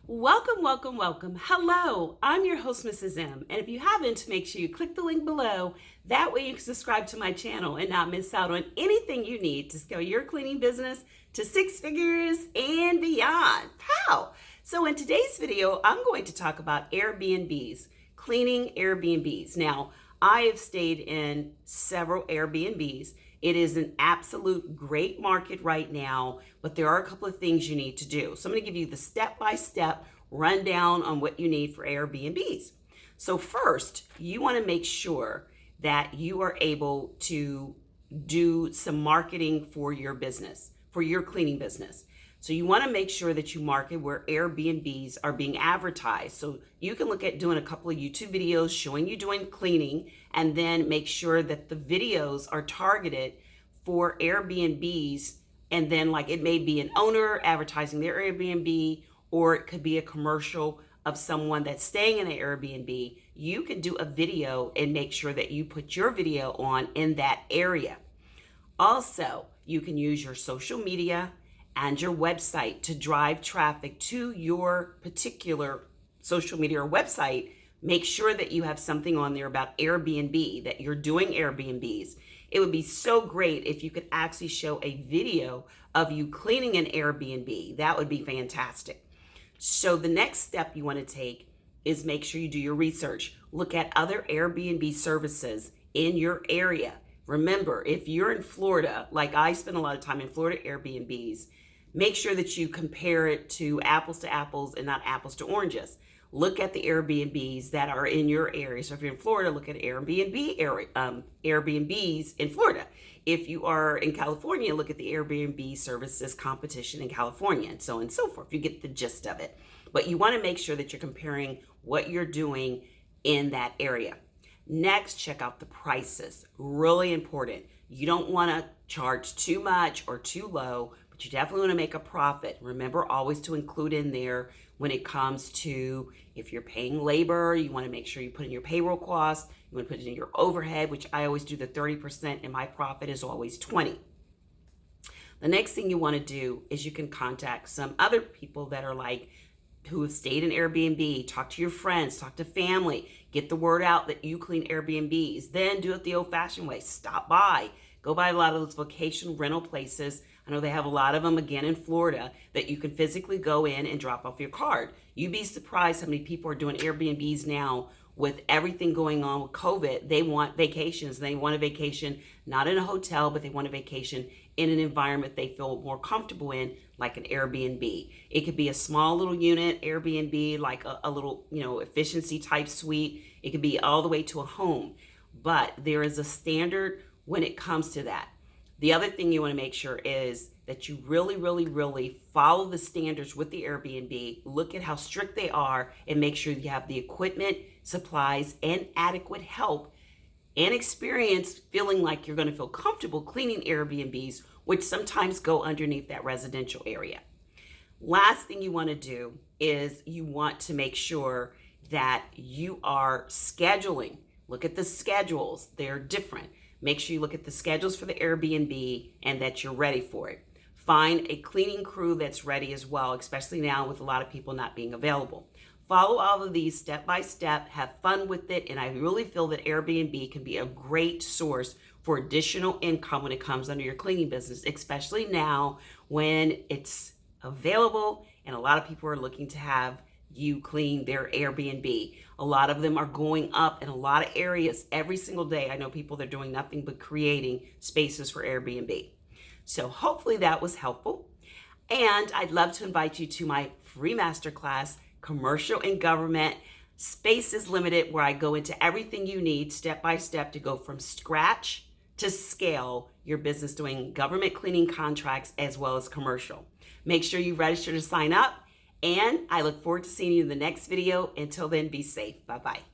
Welcome, welcome, welcome. Hello, I'm your host, Mrs. M. And if you haven't, make sure you click the link below. That way you can subscribe to my channel and not miss out on anything you need to scale your cleaning business to 6 figures and beyond. Pow! So in today's video, I'm going to talk about Airbnbs, cleaning Airbnbs. Now, I have stayed in several Airbnbs. It is an absolute great market right now, but there are a couple of things you need to do. So I'm going to give you the step-by-step rundown on what you need for Airbnbs. So first, you want to make sure that you are able to do some marketing for your business, for your cleaning business. So you want to make sure that you market where Airbnbs are being advertised. So you can look at doing a couple of YouTube videos showing you doing cleaning, and then make sure that the videos are targeted for Airbnbs. And then like it may be an owner advertising their Airbnb, or it could be a commercial of someone that's staying in an Airbnb. You can do a video and make sure that you put your video on in that area. Also, you can use your social media and your website to drive traffic to your particular social media or website. Make sure that you have something on there about Airbnb, that you're doing Airbnbs. It would be so great if you could actually show a video of you cleaning an Airbnb. That would be fantastic. So the next step you want to take is make sure you do your research. Look at other Airbnb services in your area. Remember, if you're in Florida, like I spend a lot of time in Florida Airbnbs, make sure that you compare it to apples and not apples to oranges. Look at the Airbnbs that are in your area. So if you're in Florida, look at Airbnbs in Florida. If you are in California, look at the Airbnb services competition in California, and so on and so forth. You get the gist of it. But you want to make sure that you're comparing what you're doing in that area. Next, check out the prices. Really important. You don't want to charge too much or too low, but you definitely want to make a profit. Remember always to include in there when it comes to if you're paying labor, you want to make sure you put in your payroll costs, you want to put it in your overhead, which I always do the 30%, and my profit is always 20. The next thing you want to do is you can contact some other people that are like, who have stayed in Airbnb, talk to your friends, talk to family, get the word out that you clean Airbnbs. Then do it the old-fashioned way. Stop by. Go by a lot of those vacation rental places. I know they have a lot of them, again, in Florida, that you can physically go in and drop off your card. You'd be surprised how many people are doing Airbnbs now with everything going on with COVID. They want vacations. They want a vacation not in a hotel, but they want a vacation in an environment they feel more comfortable in, like an Airbnb. It could be a small little unit Airbnb, like a little, efficiency type suite. It could be all the way to a home. But there is a standard when it comes to that. The other thing you want to make sure is that you really, really, really follow the standards with the Airbnb. Look at how strict they are and make sure you have the equipment, supplies, and adequate help and experience feeling like you're going to feel comfortable cleaning Airbnbs, which sometimes go underneath that residential area. Last thing you want to do is you want to make sure that you are scheduling. Look at the schedules. They're different. Make sure you look at the schedules for the Airbnb and that you're ready for it. Find a cleaning crew that's ready as well, especially now with a lot of people not being available. Follow all of these step by step, have fun with it, and I really feel that Airbnb can be a great source for additional income when it comes under your cleaning business, especially now when it's available and a lot of people are looking to have you clean their Airbnb. A lot of them are going up in a lot of areas every single day. I know people that are doing nothing but creating spaces for Airbnb. So hopefully that was helpful. And I'd love to invite you to my free masterclass, Commercial and Government. Space is limited, where I go into everything you need step by step to go from scratch to scale your business doing government cleaning contracts as well as commercial. Make sure you register to sign up. And I look forward to seeing you in the next video. Until then, be safe. Bye-bye.